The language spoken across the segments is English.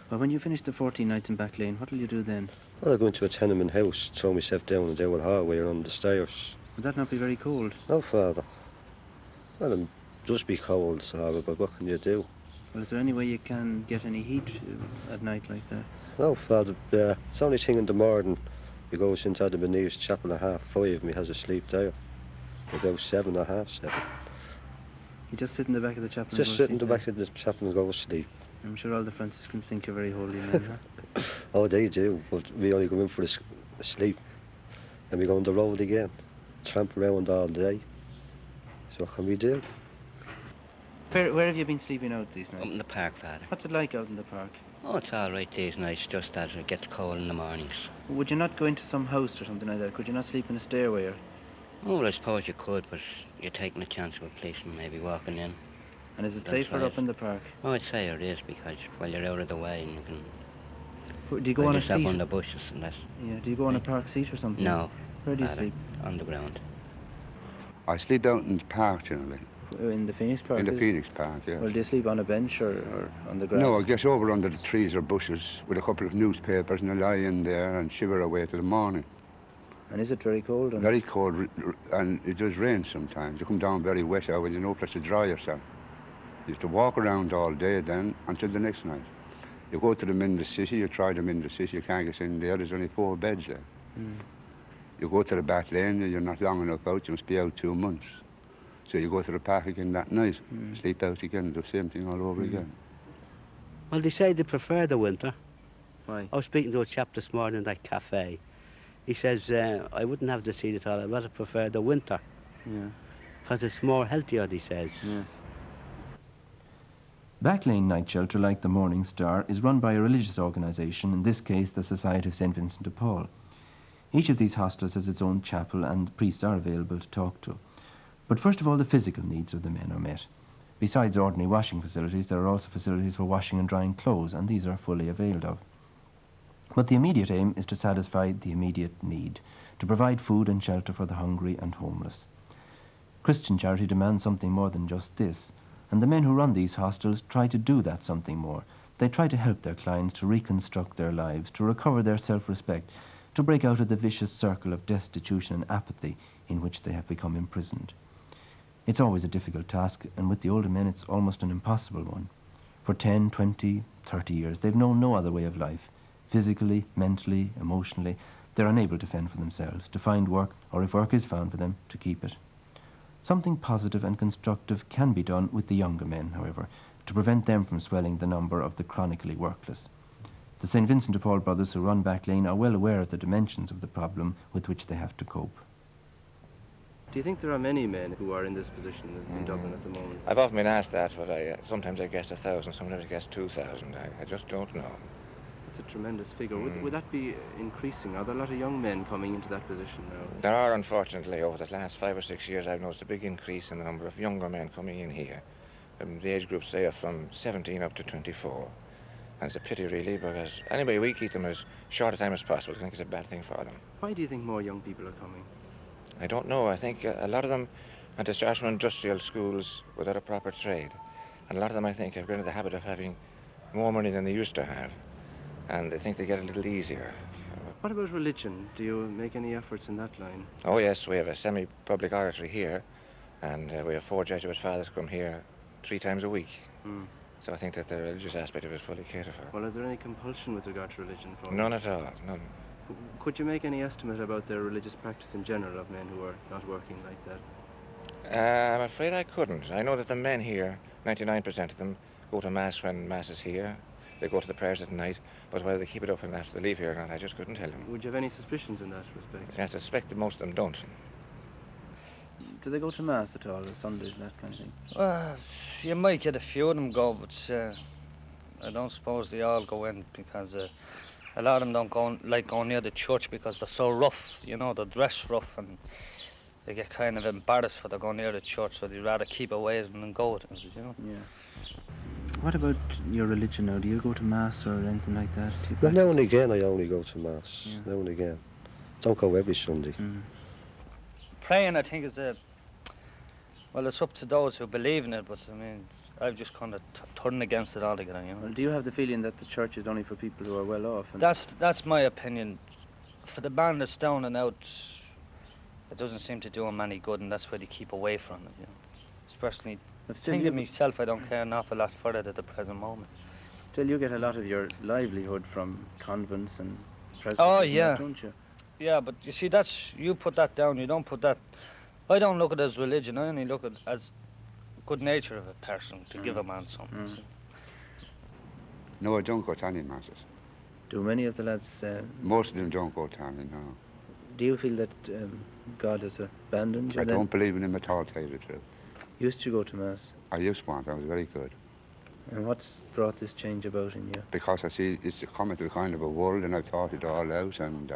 Well, when you finish the 14 nights in Back Lane, what will you do then? Well, I'll go into a tenement house, throw myself down the old hallway or on the stairs. Would that not be very cold? No, Father. Well, it'll just be cold, Father, but what can you do? Well, is there any way you can get any heat at night like that? No, Father, it's the only thing in the morning. He goes into the Beneath Chapel at 5:30 and he has a sleep there. About 7 or half 7. You just sit in the back of the chapel Just and sit in the back of the chapel and go to sleep. I'm sure all the Franciscans think you're very holy men, huh? Oh, they do, but we only go in for the sleep. And we go on the road again, tramp around all day. So what can we do? Where have you been sleeping out these nights? Up in the park, Father. What's it like out in the park? Oh, it's all right these nights, just that it gets cold in the mornings. Would you not go into some house or something like that? Could you not sleep in a stairway or... Oh, well, I suppose you could, but you're taking a chance of a policeman maybe walking in. And is it That's safer right. up in the park? Oh, I'd say it is, because, well, you're out of the way and you can... Do you go on a seat? on the bushes and that. Yeah, do you go on a park seat or something? No. Where do you Father, sleep? on the ground. I sleep out in the park generally. In the Phoenix Park? In the Phoenix Park, yeah. Well, do you sleep on a bench or on the grass? No, I get over under the trees or bushes with a couple of newspapers and I lie in there and shiver away till the morning. And is it very cold? Very cold, and it does rain sometimes. You come down very wet out and you no place to dry yourself. You have to walk around all day then until the next night. You go to them in the city, you try them in the city, you can't get in there, there's only 4 beds there. You go to the Back Lane, you're not long enough out, you must be out 2 months. So you go to the park again that night, sleep out again, do the same thing all over again. Well, they say they prefer the winter. Why? I was speaking to a chap this morning in that cafe. He says, I wouldn't have the seat at all, I'd rather prefer the winter. Yeah. Because it's more healthier, he says. Yes. Back Lane Night Shelter, like the Morning Star, is run by a religious organisation, in this case the Society of St. Vincent de Paul. Each of these hostels has its own chapel and priests are available to talk to. But first of all, the physical needs of the men are met. Besides ordinary washing facilities, there are also facilities for washing and drying clothes, and these are fully availed of. But the immediate aim is to satisfy the immediate need, to provide food and shelter for the hungry and homeless. Christian charity demands something more than just this, and the men who run these hostels try to do that something more. They try to help their clients to reconstruct their lives, to recover their self-respect, to break out of the vicious circle of destitution and apathy in which they have become imprisoned. It's always a difficult task, and with the older men it's almost an impossible one. For 10, 20, 30 years they've known no other way of life. Physically, mentally, emotionally, they're unable to fend for themselves, to find work, or if work is found for them, to keep it. Something positive and constructive can be done with the younger men, however, to prevent them from swelling the number of the chronically workless. The St. Vincent de Paul brothers who run Back Lane are well aware of the dimensions of the problem with which they have to cope. Do you think there are many men who are in this position in Dublin at the moment? I've often been asked that, but sometimes I guess 1,000, sometimes I guess 2,000. I just don't know. It's a tremendous figure. Would that be increasing? Are there a lot of young men coming into that position now? There are, unfortunately, over the last 5 or 6 years, I've noticed a big increase in the number of younger men coming in here. The age groups, say, are from 17 up to 24. And it's a pity, really, because anyway, we keep them as short a time as possible. I think it's a bad thing for them. Why do you think more young people are coming? I don't know. I think a lot of them want to start from industrial schools without a proper trade. And a lot of them, I think, have got into the habit of having more money than they used to have. And they think they get a little easier. What about religion? Do you make any efforts in that line? Oh, yes, we have a semi-public oratory here, and we have 4 Jesuit fathers come here 3 times a week. So I think that the religious aspect of it is fully catered for. Well, is there any compulsion with regard to religion? None at all, none. Could you make any estimate about their religious practice in general of men who are not working like that? I'm afraid I couldn't. I know that the men here, 99% of them, go to Mass when Mass is here. They go to the prayers at night, but whether they keep it up and after they leave here or not, I just couldn't tell them. Would you have any suspicions in that respect? I suspect that most of them don't. Do they go to Mass at all, or Sundays and that kind of thing? Well, you might get a few of them go, but I don't suppose they all go in because a lot of them don't like going near the church because they're so rough, you know, they're dressed rough and they get kind of embarrassed for they're going near the church, so they'd rather keep away than go with it, you know. Yeah. What about your religion now? Do you go to Mass or anything like that? Well, now and again I only go to Mass, now and again. Don't go every Sunday. Praying, I think, is well, it's up to those who believe in it, but I mean, I've just kind of turned against it altogether, you know. Well, do you have the feeling that the church is only for people who are well off? And That's my opinion. For the band that's down and out, it doesn't seem to do them any good, and that's why they keep away from it, you know. Especially, but still thinking myself, I don't care an awful lot for it at the present moment. Still, you get a lot of your livelihood from convents and presbyteries, Oh, and yeah. that, don't you? Yeah, but you see, you put that down, you don't put that... I don't look at it as religion, I only look at it as good nature of a person to give a man something. See. No, I don't go to any masses. Do many of the lads... Most of them don't go to any, no. Do you feel that God has abandoned you I then? don't believe in him at all, to tell you the truth. Used to go to Mass? I used to, I was very good. And what's brought this change about in you? Because I see it's coming to a kind of a world, and I've thought it all out, and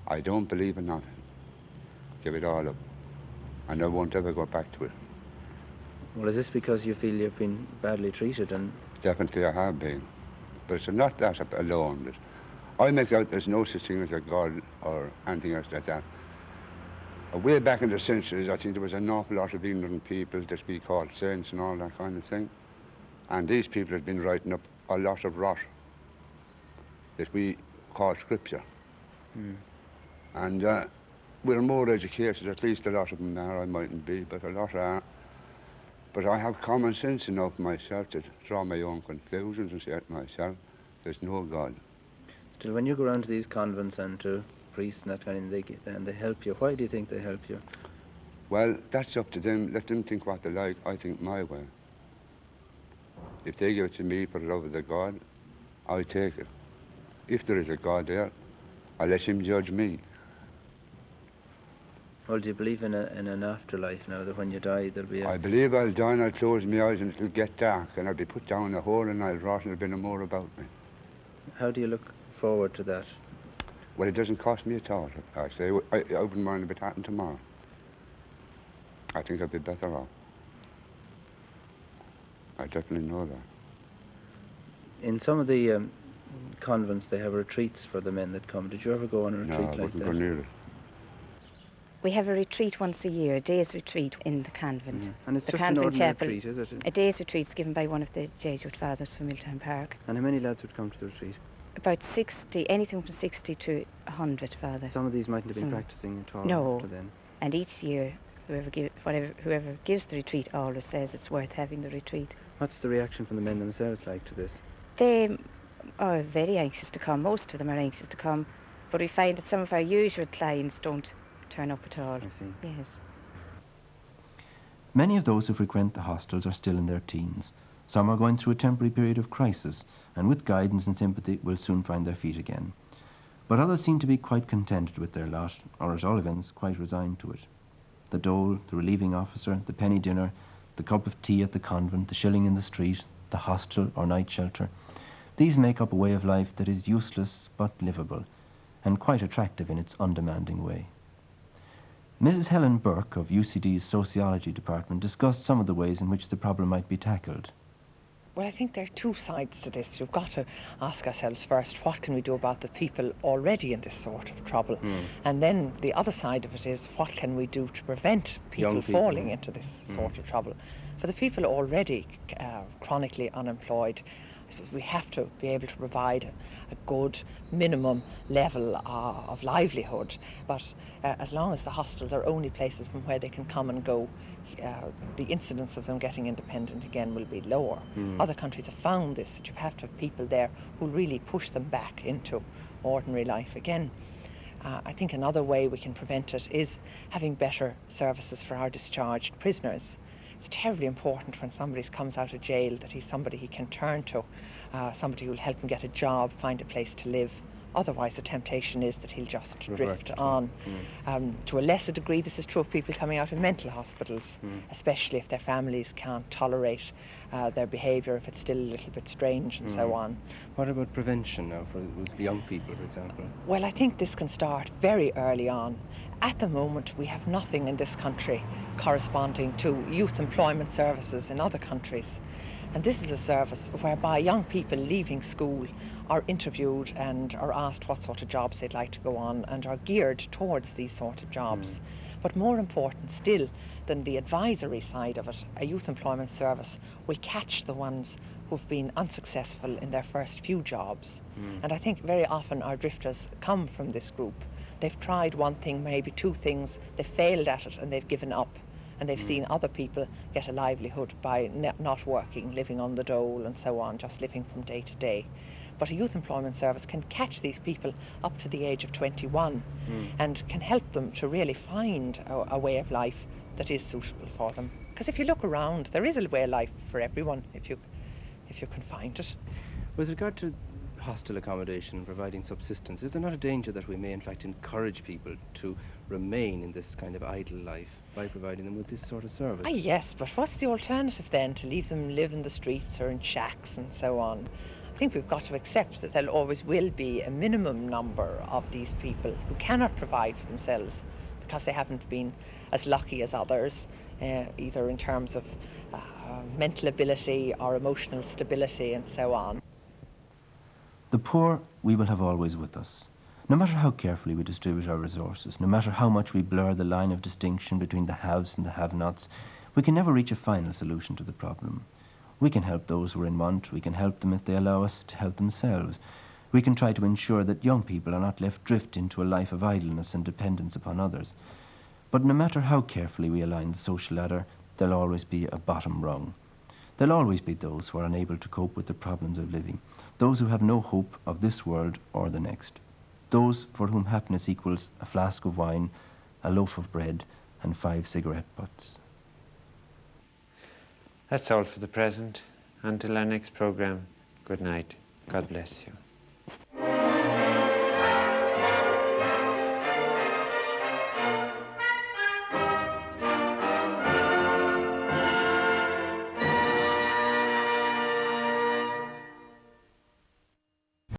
I don't believe in nothing. Give it all up. And I won't ever go back to it. Well, is this because you feel you've been badly treated and... Definitely I have been. But it's not that alone. I make out there's no such thing as a God or anything else like that. Way back in the centuries, I think there was an awful lot of ignorant people that we called saints and all that kind of thing. And these people have been writing up a lot of rot that we call scripture. And we're more educated, at least a lot of them are, I mightn't be, but a lot are. But I have common sense enough myself to draw my own conclusions and say to myself, there's no God. Still, when you go around to these convents and to priests and that kind of thing, and they help you, why do you think they help you? Well, that's up to them. Let them think what they like. I think my way. If they give it to me for the love of the God, I take it. If there is a God there, I let him judge me. Well, do you believe in an afterlife now, that when you die there'll be a... I believe I'll die and I'll close my eyes and it'll get dark and I'll be put down in a hole and I'll rot and there'll be no more about me. How do you look forward to that? Well, it doesn't cost me a thought. I say, I wouldn't mind if it happened tomorrow. I think I'd be better off. I definitely know that. In some of the convents, they have retreats for the men that come. Did you ever go on a retreat No, I like wouldn't that? go near it. We have a retreat once a year, a day's retreat in the convent. And it's the just an convent ordinary chapel. retreat, is it? A day's retreat is given by one of the Jesuit fathers from Milltown Park. And how many lads would come to the retreat? About 60, anything from 60 to 100 fathers. Some of these mightn't have been Some- practicing at all No. up to then. And each year, whoever gives the retreat always says it's worth having the retreat. What's the reaction from the men themselves like to this? They are very anxious to come. Most of them are anxious to come. But we find that some of our usual clients don't turn up at all. I see. Yes. Many of those who frequent the hostels are still in their teens. Some are going through a temporary period of crisis, and with guidance and sympathy will soon find their feet again. But others seem to be quite contented with their lot, or at all events quite resigned to it. The dole, the relieving officer, the penny dinner, the cup of tea at the convent, the shilling in the street, the hostel or night shelter, these make up a way of life that is useless but livable, and quite attractive in its undemanding way. Mrs. Helen Burke of UCD's Sociology department discussed some of the ways in which the problem might be tackled. Well, I think there are two sides to this. We've got to ask ourselves first, what can we do about the people already in this sort of trouble? And then the other side of it is, what can we do to prevent people falling into this sort of trouble? For the people already chronically unemployed, I suppose we have to be able to provide a good minimum level of livelihood. But as long as the hostels are only places from where they can come and go, the incidence of them getting independent again will be lower. Other countries have found this, that you have to have people there who really push them back into ordinary life again. I think another way we can prevent it is having better services for our discharged prisoners. It's terribly important when somebody comes out of jail that he's somebody he can turn to, somebody who will help him get a job, find a place to live. Otherwise, the temptation is that he'll just drift on. To a lesser degree, this is true of people coming out of mental hospitals, especially if their families can't tolerate their behaviour, if it's still a little bit strange and so on. What about prevention now for young people, for example? Well, I think this can start very early on. At the moment, we have nothing in this country corresponding to youth employment services in other countries. And this is a service whereby young people leaving school are interviewed and are asked what sort of jobs they'd like to go on and are geared towards these sort of jobs. But more important still than the advisory side of it, a youth employment service will catch the ones who've been unsuccessful in their first few jobs. And I think very often our drifters come from this group. They've tried one thing, maybe two things, they've failed at it and they've given up. And they've seen other people get a livelihood by not working, living on the dole and so on, just living from day to day. But a youth employment service can catch these people up to the age of 21 and can help them to really find a way of life that is suitable for them. Because if you look around, there is a way of life for everyone if you can find it. With regard to hostel accommodation and providing subsistence, is there not a danger that we may in fact encourage people to remain in this kind of idle life by providing them with this sort of service? Ah, yes, but what's the alternative then, to leave them live in the streets or in shacks and so on? I think we've got to accept that there always will be a minimum number of these people who cannot provide for themselves because they haven't been as lucky as others, either in terms of mental ability or emotional stability and so on. The poor we will have always with us. No matter how carefully we distribute our resources, no matter how much we blur the line of distinction between the haves and the have-nots, we can never reach a final solution to the problem. We can help those who are in want, we can help them if they allow us to help themselves. We can try to ensure that young people are not left drift into a life of idleness and dependence upon others. But no matter how carefully we align the social ladder, there'll always be a bottom rung. There'll always be those who are unable to cope with the problems of living, those who have no hope of this world or the next, those for whom happiness equals a flask of wine, a loaf of bread, and 5 cigarette butts. That's all for the present. Until our next programme, good night. God bless you.